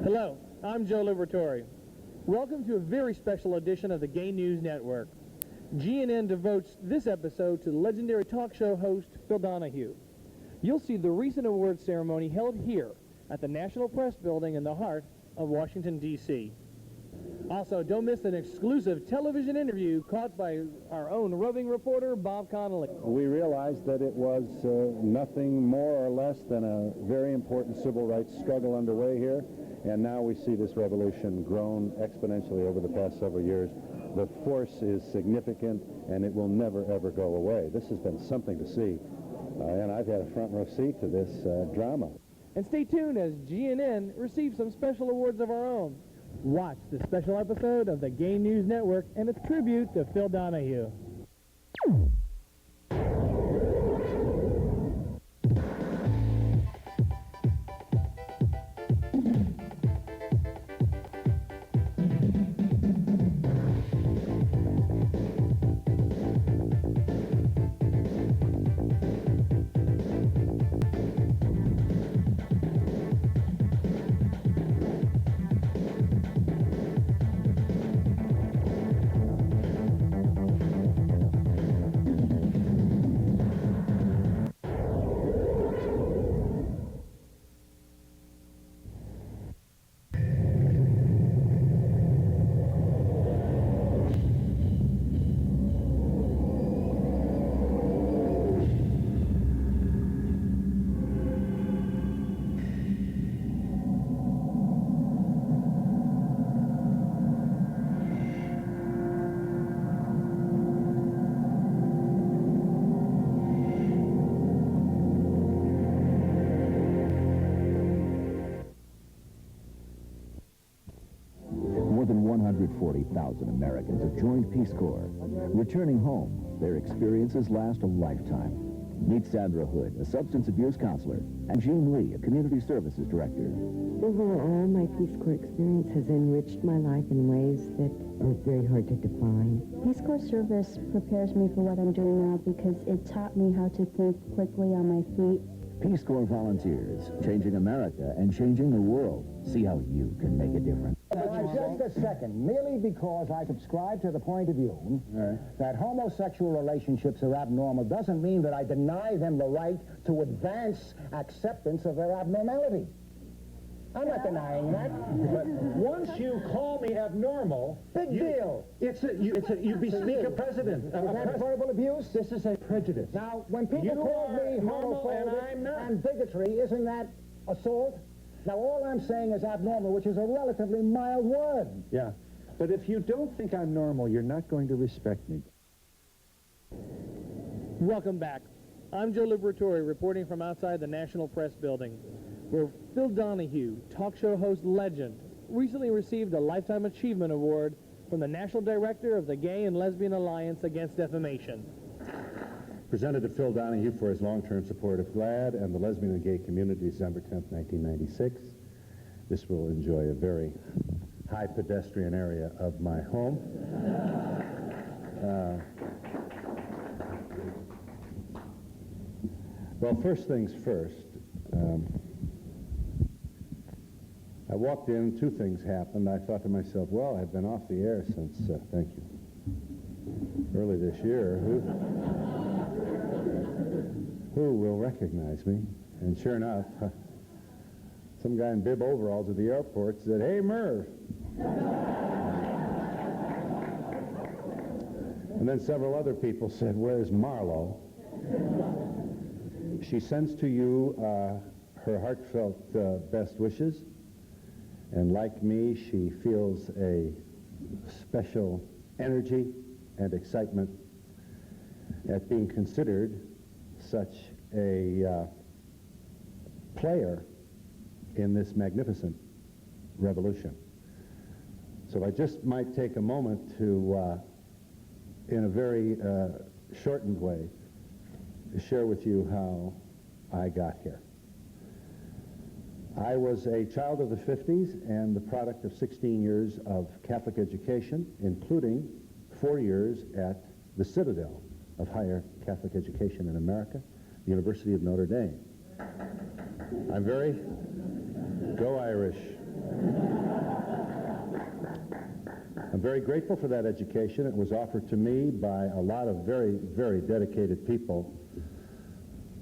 Hello, I'm Joe Liberatore. Welcome to a very special edition of the Gay News Network. GNN devotes this episode to legendary talk show host Phil Donahue. You'll see the recent awards ceremony held here at the National Press Building in the heart of Washington, D.C. Also, don't miss an exclusive television interview caught by our own roving reporter, Bob Connoley. We realized that it was nothing more or less than a very important civil rights struggle underway here, and now we see this revolution grown exponentially over the past several years. The force is significant, and it will never, ever go away. This has been something to see, and I've had a front row seat to this drama. And stay tuned as GNN receives some special awards of our own. Watch the special episode of the Gay News Network and its tribute to Phil Donahue. More than 140,000 Americans have joined Peace Corps. Returning home, their experiences last a lifetime. Meet Sandra Hood, a substance abuse counselor, and Jean Lee, a community services director. Overall, my Peace Corps experience has enriched my life in ways that are very hard to define. Peace Corps service prepares me for what I'm doing now because it taught me how to think quickly on my feet. Peace Corps volunteers, changing America and changing the world. See how you can make a difference. Just a second. Merely because I subscribe to the point of view that homosexual relationships are abnormal doesn't mean that I deny them the right to advance acceptance of their abnormality. I'm not denying that. But once you call me abnormal, Big deal. You bespeak a president. Is that verbal abuse? This is a prejudice. Now, when people You call are me normal and homophobic I'm not. and bigotry, isn't that assault? Now, all I'm saying is abnormal, which is a relatively mild word. Yeah, but if you don't think I'm normal, you're not going to respect me. Welcome back. I'm Joe Liberatore reporting from outside the National Press Building, where Phil Donahue, talk show host legend, recently received a Lifetime Achievement Award from the National Director of the Gay and Lesbian Alliance Against Defamation. Presented to Phil Donahue for his long-term support of GLAAD and the lesbian and gay community, December 10th, 1996. This will enjoy a very high pedestrian area of my home. Well, first things first. I walked in, two things happened. I thought to myself, well, I've been off the air since, thank you, early this year. Who will recognize me? And sure enough, some guy in bib overalls at the airport said, "Hey, Merv." And then several other people said, "Where's Marlo?" She sends to you her heartfelt best wishes. And like me, she feels a special energy and excitement at being considered such a player in this magnificent revolution. So I just might take a moment to, in a very shortened way, share with you how I got here. I was a child of the 50s and the product of 16 years of Catholic education, including 4 years at the Citadel of higher Catholic education in America, the University of Notre Dame. I'm very, go Irish. I'm very grateful for that education. It was offered to me by a lot of very, very dedicated people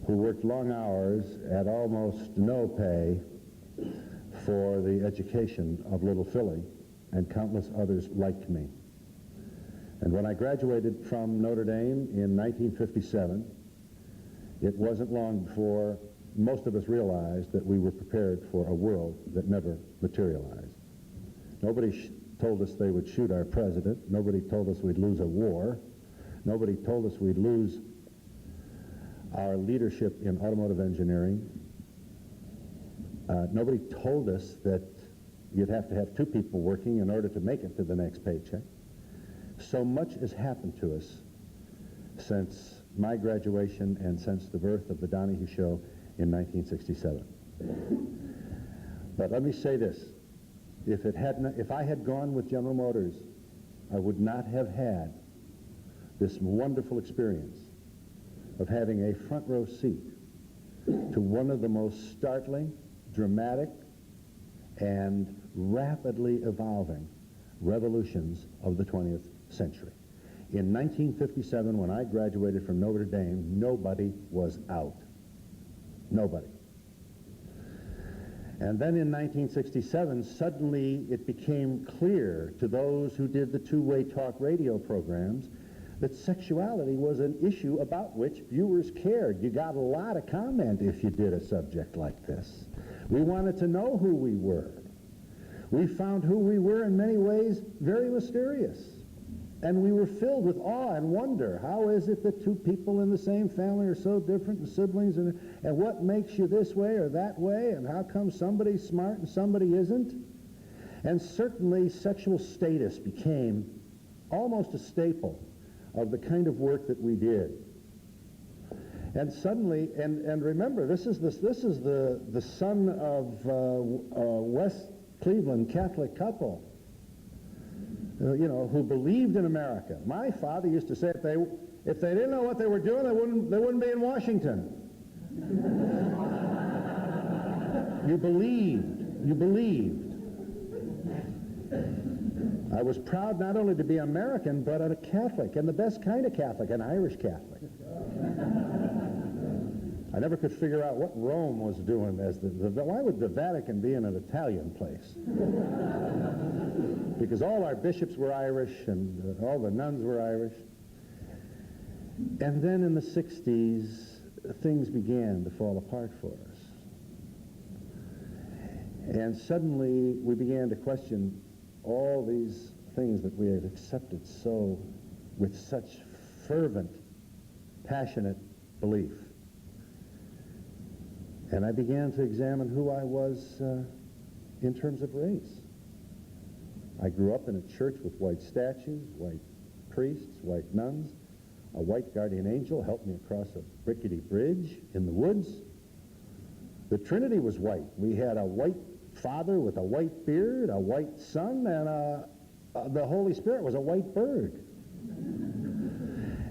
who worked long hours at almost no pay for the education of little Philly and countless others like me. And when I graduated from Notre Dame in 1957, it wasn't long before most of us realized that we were prepared for a world that never materialized. Nobody told us they would shoot our president. Nobody told us we'd lose a war. Nobody told us we'd lose our leadership in automotive engineering. Nobody told us that you'd have to have two people working in order to make it to the next paycheck. So much has happened to us since my graduation and since the birth of the Donahue Show in 1967. But let me say this. If I had gone with General Motors, I would not have had this wonderful experience of having a front row seat to one of the most startling, dramatic, and rapidly evolving revolutions of the 20th century. In 1957, when I graduated from Notre Dame, nobody was out. Nobody. And then in 1967, suddenly it became clear to those who did the two-way talk radio programs that sexuality was an issue about which viewers cared. You got a lot of comment if you did a subject like this. We wanted to know who we were. We found who we were in many ways very mysterious. And we were filled with awe and wonder. How is it that two people in the same family are so different, and siblings, and what makes you this way or that way, and how come somebody's smart and somebody isn't? And certainly sexual status became almost a staple of the kind of work that we did. And suddenly, and remember, this is the son of West Cleveland Catholic couple, who believed in America. My father used to say if they didn't know what they were doing, they wouldn't be in Washington. You believed. I was proud not only to be American, but a Catholic, and the best kind of Catholic, an Irish Catholic. I never could figure out what Rome was doing as why would the Vatican be in an Italian place? Because all our bishops were Irish and all the nuns were Irish. And then in the 60s, things began to fall apart for us. And suddenly we began to question all these things that we had accepted with such fervent, passionate belief. And I began to examine who I was in terms of race. I grew up in a church with white statues, white priests, white nuns. A white guardian angel helped me across a rickety bridge in the woods. The Trinity was white. We had a white Father with a white beard, a white Son, and the Holy Spirit was a white bird.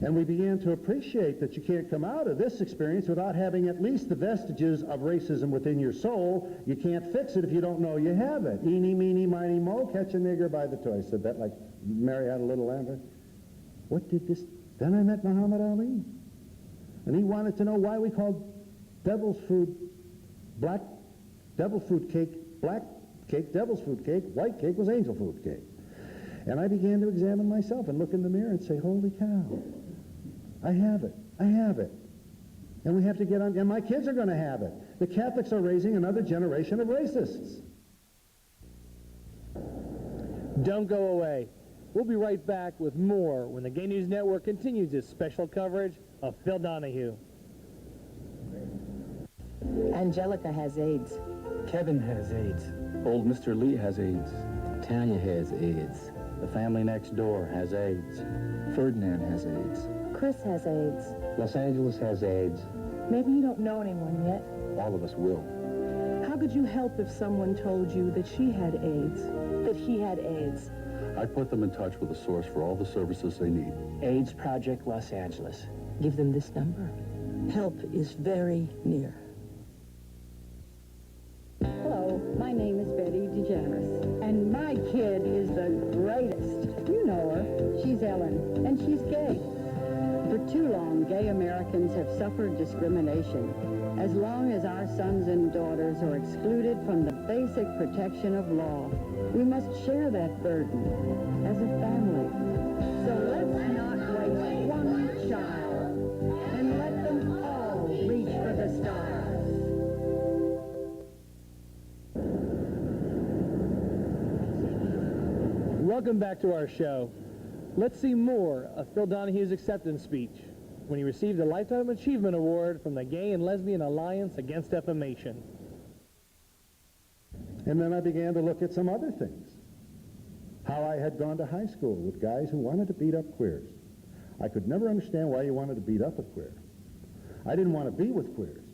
And we began to appreciate that you can't come out of this experience without having at least the vestiges of racism within your soul. You can't fix it if you don't know you have it. Eeny, meeny, miny, mo, catch a nigger by the toe. I said that like Mary had a little lamb. What did this? Then I met Muhammad Ali. And he wanted to know why we called devil's food black, devil food cake, black cake, devil's food cake, white cake was angel food cake. And I began to examine myself and look in the mirror and say, holy cow. I have it. I have it. And we have to get on, and my kids are going to have it. The Catholics are raising another generation of racists. Don't go away. We'll be right back with more when the Gay News Network continues its special coverage of Phil Donahue. Angelica has AIDS. Kevin has AIDS. Old Mr. Lee has AIDS. Tanya has AIDS. The family next door has AIDS. Ferdinand has AIDS. Chris has AIDS. Los Angeles has AIDS. Maybe you don't know anyone yet. All of us will. How could you help if someone told you that she had AIDS, that he had AIDS? I'd put them in touch with a source for all the services they need. AIDS Project Los Angeles. Give them this number. Help is very near. Hello, my name is Betty DeGeneres. too long, gay Americans have suffered discrimination. As long as our sons and daughters are excluded from the basic protection of law, we must share that burden as a family. So let's not waste one child, and let them all reach for the stars. Welcome back to our show. Let's see more of Phil Donahue's acceptance speech when he received a Lifetime Achievement Award from the Gay and Lesbian Alliance Against Defamation. And then I began to look at some other things. How I had gone to high school with guys who wanted to beat up queers. I could never understand why you wanted to beat up a queer. I didn't want to be with queers,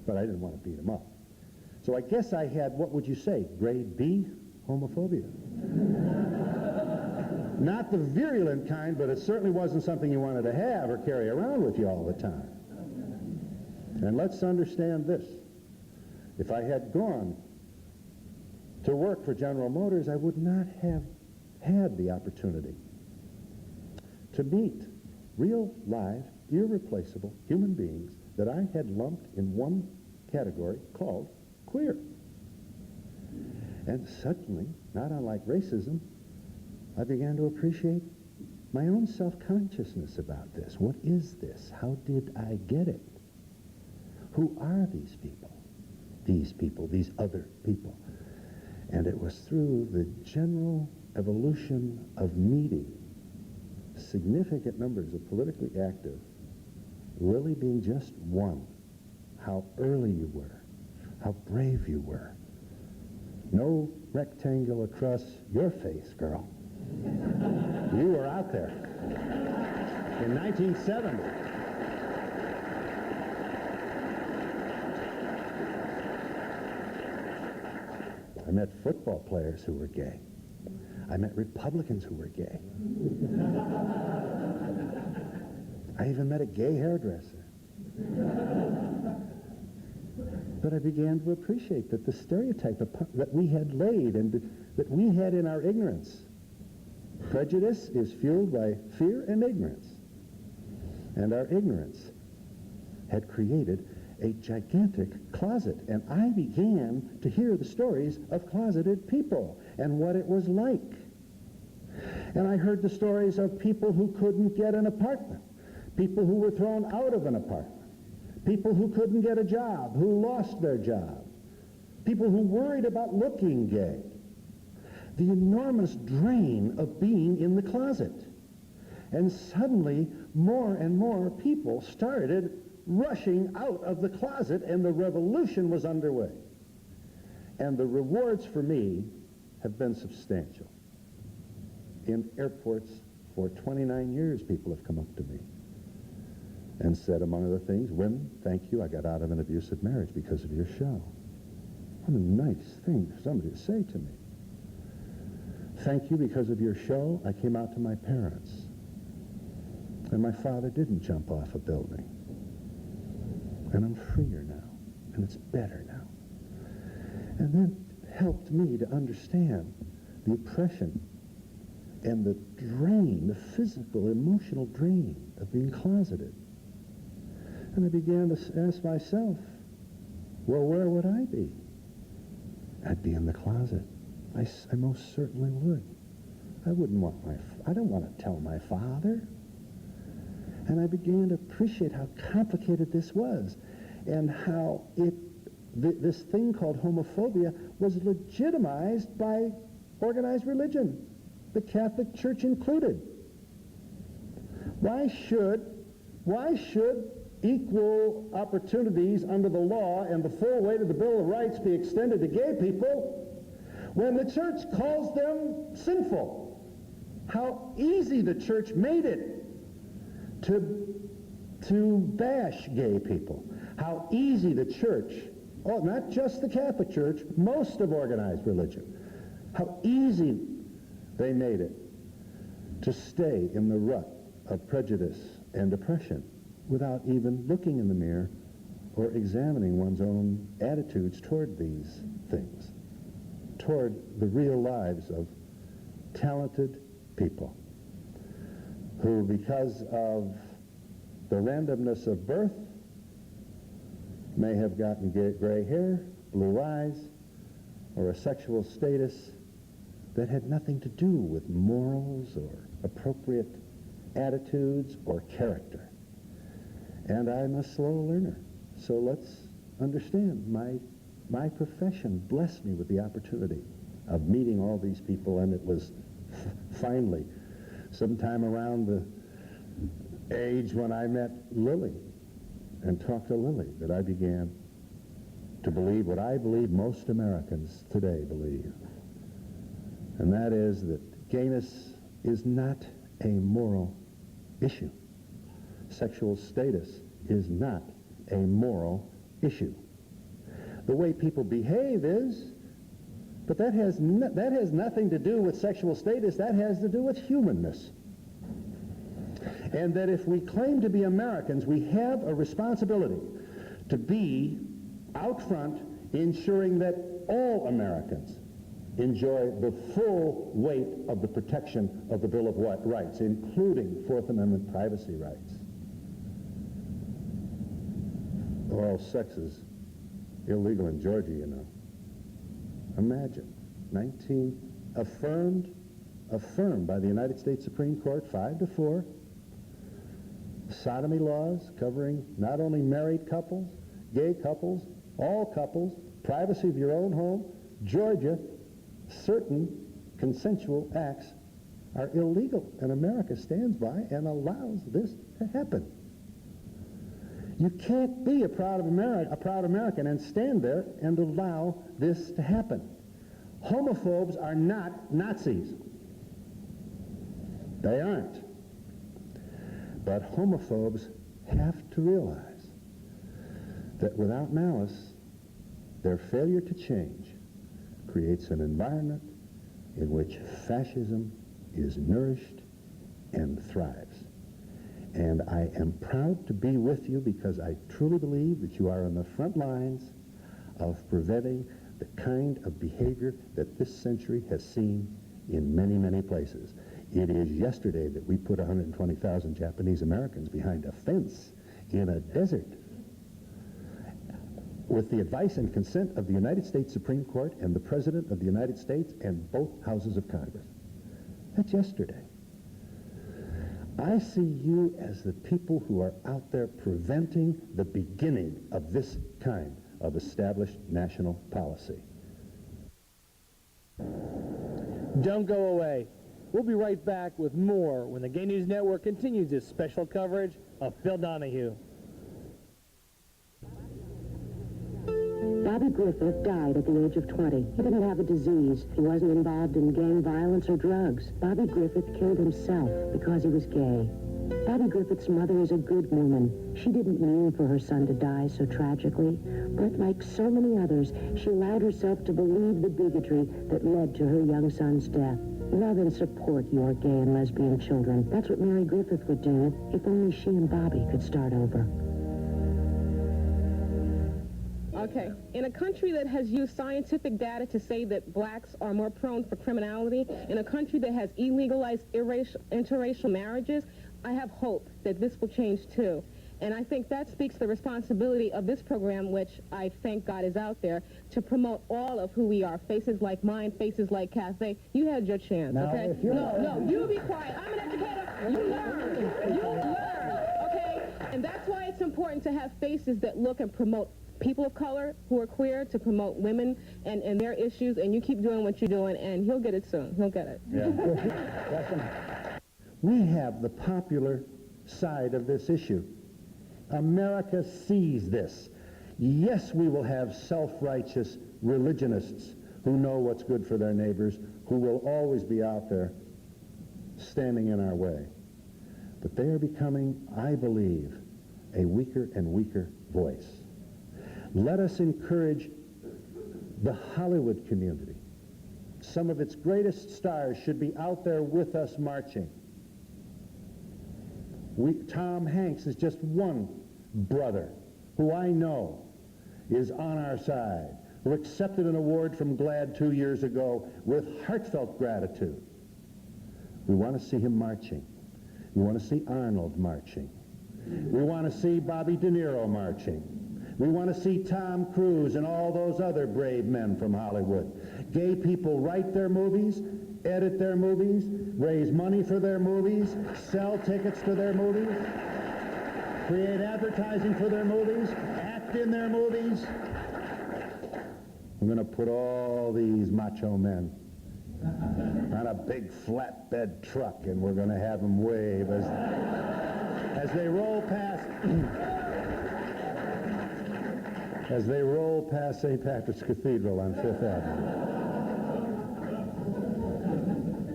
but I didn't want to beat them up. So I guess I had, what would you say, grade B homophobia. Not the virulent kind, but it certainly wasn't something you wanted to have or carry around with you all the time. And let's understand this. If I had gone to work for General Motors, I would not have had the opportunity to meet real, live, irreplaceable human beings that I had lumped in one category called queer. And suddenly, not unlike racism, I began to appreciate my own self-consciousness about this. What is this? How did I get it? Who are these people? These people, these other people. And it was through the general evolution of meeting significant numbers of politically active, really being just one, how early you were, how brave you were. No rectangle across your face, girl. You were out there in 1970. I met football players who were gay. I met Republicans who were gay. I even met a gay hairdresser. But I began to appreciate that the stereotype that we had laid and that we had in our ignorance. Prejudice is fueled by fear and ignorance. And our ignorance had created a gigantic closet. And I began to hear the stories of closeted people and what it was like. And I heard the stories of people who couldn't get an apartment, people who were thrown out of an apartment, people who couldn't get a job, who lost their job, people who worried about looking gay. The enormous drain of being in the closet. And suddenly, more and more people started rushing out of the closet, and the revolution was underway. And the rewards for me have been substantial. In airports for 29 years, people have come up to me and said, among other things, "Women, thank you, I got out of an abusive marriage because of your show." What a nice thing for somebody to say to me. "Thank you, because of your show, I came out to my parents. And my father didn't jump off a building. And I'm freer now, and it's better now." And that helped me to understand the oppression and the drain, the physical, emotional drain of being closeted. And I began to ask myself, well, where would I be? I'd be in the closet. I most certainly would. I don't want to tell my father. And I began to appreciate how complicated this was, and how this thing called homophobia was legitimized by organized religion, the Catholic Church included. Why should equal opportunities under the law and the full weight of the Bill of Rights be extended to gay people when the church calls them sinful? How easy the church made it to bash gay people. How easy the church, not just the Catholic Church, most of organized religion, how easy they made it to stay in the rut of prejudice and oppression without even looking in the mirror or examining one's own attitudes toward these things, toward the real lives of talented people. who, because of the randomness of birth, may have gotten gray hair, blue eyes, or a sexual status that had nothing to do with morals or appropriate attitudes or character. And I'm a slow learner, so let's understand. My profession blessed me with the opportunity of meeting all these people, and it was finally sometime around the age when I met Lily and talked to Lily that I began to believe what I believe most Americans today believe, and that is that gayness is not a moral issue. Sexual status is not a moral issue. The way people behave is, but that has nothing to do with sexual status. That has to do with humanness. And that if we claim to be Americans, we have a responsibility to be out front ensuring that all Americans enjoy the full weight of the protection of the Bill of Rights, including Fourth Amendment privacy rights. Oral sex is illegal in Georgia, you know. Imagine, affirmed by the United States Supreme Court, 5-4, sodomy laws covering not only married couples, gay couples, all couples, privacy of your own home. Georgia, certain consensual acts are illegal, and America stands by and allows this to happen. You can't be a proud American and stand there and allow this to happen. Homophobes are not Nazis. They aren't. But homophobes have to realize that without malice, their failure to change creates an environment in which fascism is nourished and thrives. And I am proud to be with you because I truly believe that you are on the front lines of preventing the kind of behavior that this century has seen in many, many places. It is yesterday that we put 120,000 Japanese Americans behind a fence in a desert with the advice and consent of the United States Supreme Court and the President of the United States and both houses of Congress. That's yesterday. I see you as the people who are out there preventing the beginning of this kind of established national policy. Don't go away. We'll be right back with more when the Gay News Network continues its special coverage of Phil Donahue. Bobby Griffith died at the age of 20. He didn't have a disease. He wasn't involved in gang violence or drugs. Bobby Griffith killed himself because he was gay. Bobby Griffith's mother is a good woman. She didn't mean for her son to die so tragically, but like so many others, she allowed herself to believe the bigotry that led to her young son's death. Love and support your gay and lesbian children. That's what Mary Griffith would do if only she and Bobby could start over. Okay, in a country that has used scientific data to say that blacks are more prone for criminality, in a country that has illegalized interracial marriages, I have hope that this will change too. And I think that speaks to the responsibility of this program, which I thank God is out there, to promote all of who we are. Faces like mine, faces like Cathay. You had your chance, now, okay? No, you be quiet. I'm an educator. You learn, okay? And that's why it's important to have faces that look and promote people of color who are queer, to promote women and their issues, and you keep doing what you're doing, and he'll get it soon. He'll get it. Yeah. We have the popular side of this issue. America sees this. Yes, we will have self-righteous religionists who know what's good for their neighbors, who will always be out there standing in our way. But they are becoming, I believe, a weaker and weaker voice. Let us encourage the Hollywood community. Some of its greatest stars should be out there with us marching. Tom Hanks is just one brother who I know is on our side, who accepted an award from GLAAD 2 years ago with heartfelt gratitude. We want to see him marching. You want to see Arnold marching. We want to see Bobby De Niro marching. We want to see Tom Cruise and all those other brave men from Hollywood. Gay people write their movies, edit their movies, raise money for their movies, sell tickets to their movies, create advertising for their movies, act in their movies. We're going to put all these macho men on a big flatbed truck, and we're going to have them wave as they roll past St. Patrick's Cathedral on Fifth Avenue.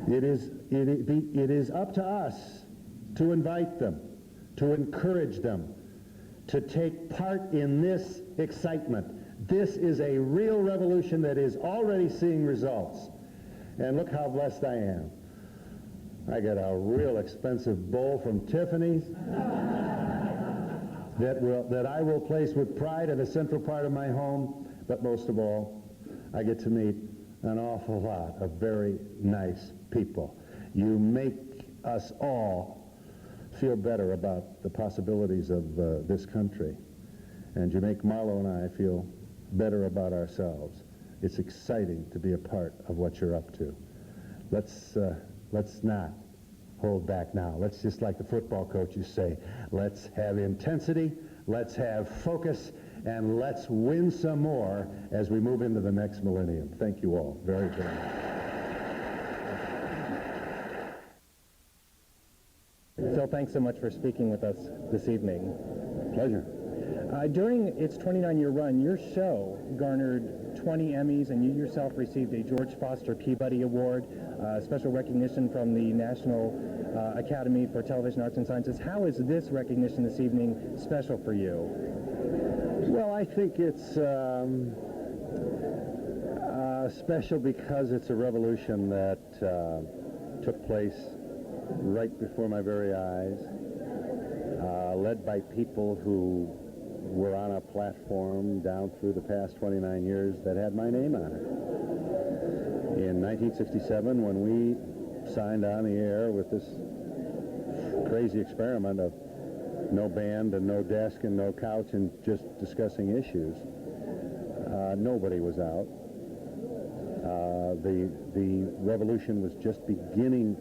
It is up to us to invite them, to encourage them, to take part in this excitement. This is a real revolution that is already seeing results. And look how blessed I am. I got a real expensive bowl from Tiffany's that I will place with pride in the central part of my home. But most of all, I get to meet an awful lot of very nice people. You make us all feel better about the possibilities of this country. And you make Marlo and I feel better about ourselves. It's exciting to be a part of what you're up to. Let's not hold back now. Let's, just like the football coaches say, let's have intensity, let's have focus, and let's win some more as we move into the next millennium. Thank you all very, very much. Phil, thanks so much for speaking with us this evening. Pleasure. During its 29-year run, your show garnered 20 Emmys, and you yourself received a George Foster Peabody Award, special recognition from the National Academy for Television Arts and Sciences. How is this recognition this evening special for you? Well, I think it's special because it's a revolution that took place right before my very eyes, led by people who were on a platform down through the past 29 years that had my name on it. In 1967, when we signed on the air with this crazy experiment of no band and no desk and no couch and just discussing issues, nobody was out. The revolution was just beginning.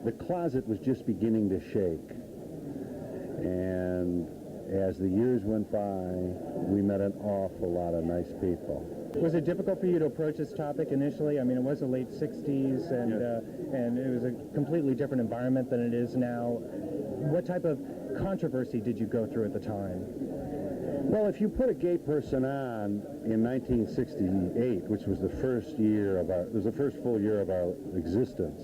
The closet was just beginning to shake. And as the years went by, we met an awful lot of nice people. Was it difficult for you to approach this topic initially? I mean, it was the late 60s, and it was a completely different environment than it is now. What type of controversy did you go through at the time? Well, if you put a gay person on in 1968, which was the first full year of our existence,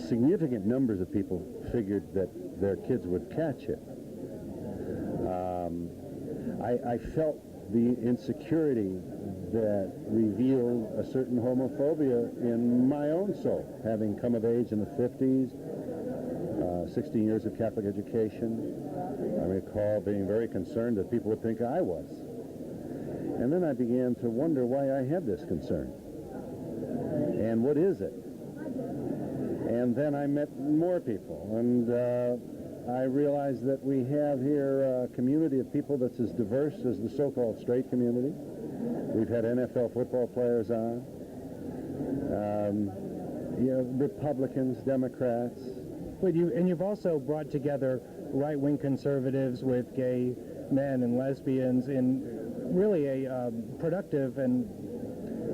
significant numbers of people figured that their kids would catch it. I felt the insecurity that revealed a certain homophobia in my own soul, having come of age in the 50s, 16 years of Catholic education. I recall being very concerned that people would think I was. And then I began to wonder why I had this concern. And what is it? And then I met more people, and I realized that we have here a community of people that's as diverse as the so-called straight community. We've had NFL football players on, Republicans, Democrats. But you've also brought together right-wing conservatives with gay men and lesbians in really a productive and,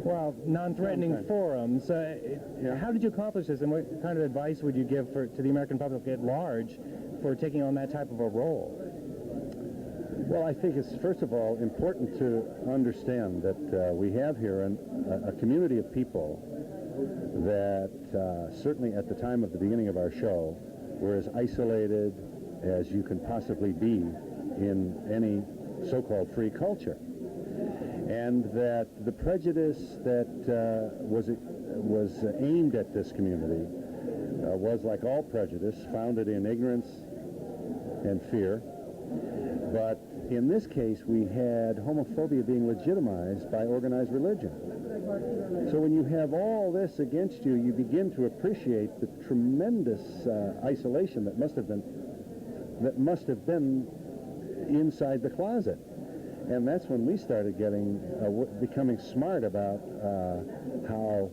well, non-threatening forums. How did you accomplish this, and what kind of advice would you give to the American public at large for taking on that type of a role? Well, I think it's, first of all, important to understand that we have here a community of people that certainly at the time of the beginning of our show were as isolated as you can possibly be in any so-called free culture. And that the prejudice that was aimed at this community was, like all prejudice, founded in ignorance and fear, but In this case, we had homophobia being legitimized by organized religion. So when you have all this against you, you begin to appreciate the tremendous isolation that must have been inside the closet. And that's when we started becoming smart about how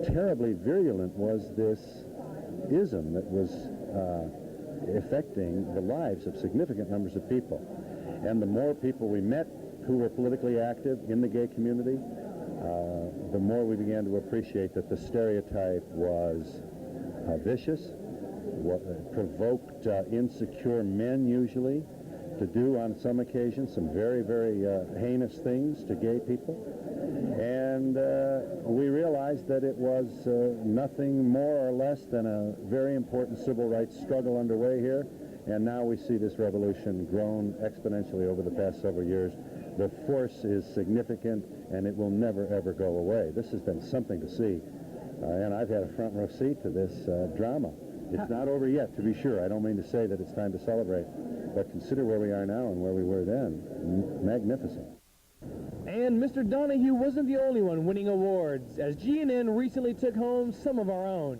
terribly virulent was this ism that was affecting the lives of significant numbers of people. And the more people we met who were politically active in the gay community, the more we began to appreciate that the stereotype was vicious, provoked insecure men usually to do on some occasions some very, very heinous things to gay people. And we realized that it was nothing more or less than a very important civil rights struggle underway here. And now we see this revolution grown exponentially over the past several years. The force is significant, and it will never, ever go away. This has been something to see. And I've had a front row seat to this drama. It's not over yet, to be sure. I don't mean to say that it's time to celebrate. But consider where we are now and where we were then. Magnificent. And Mr. Donahue wasn't the only one winning awards, as GNN recently took home some of our own.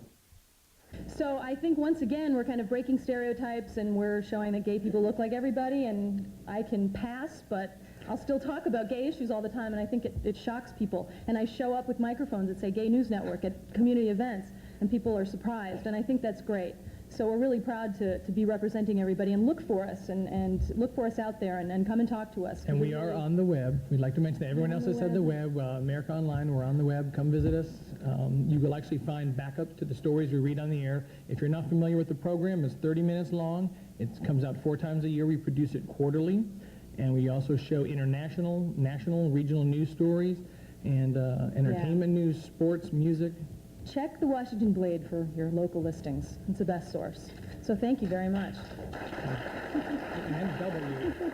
So I think once again we're kind of breaking stereotypes, and we're showing that gay people look like everybody, and I can pass, but I'll still talk about gay issues all the time, and I think it shocks people. And I show up with microphones that say Gay News Network at community events, and people are surprised, and I think that's great. So we're really proud to be representing everybody, and look for us, and look for us out there, and come and talk to us. And we are on the web. We'd like to mention that everyone else has said the web. America Online, we're on the web. Come visit us. You will actually find backup to the stories we read on the air. If you're not familiar with the program, it's 30 minutes long. It comes out 4 times a year. We produce it quarterly. And we also show international, national, regional news stories, and entertainment news, sports, music. Check the Washington GLAAD for your local listings. It's the best source. So thank you very much. And W.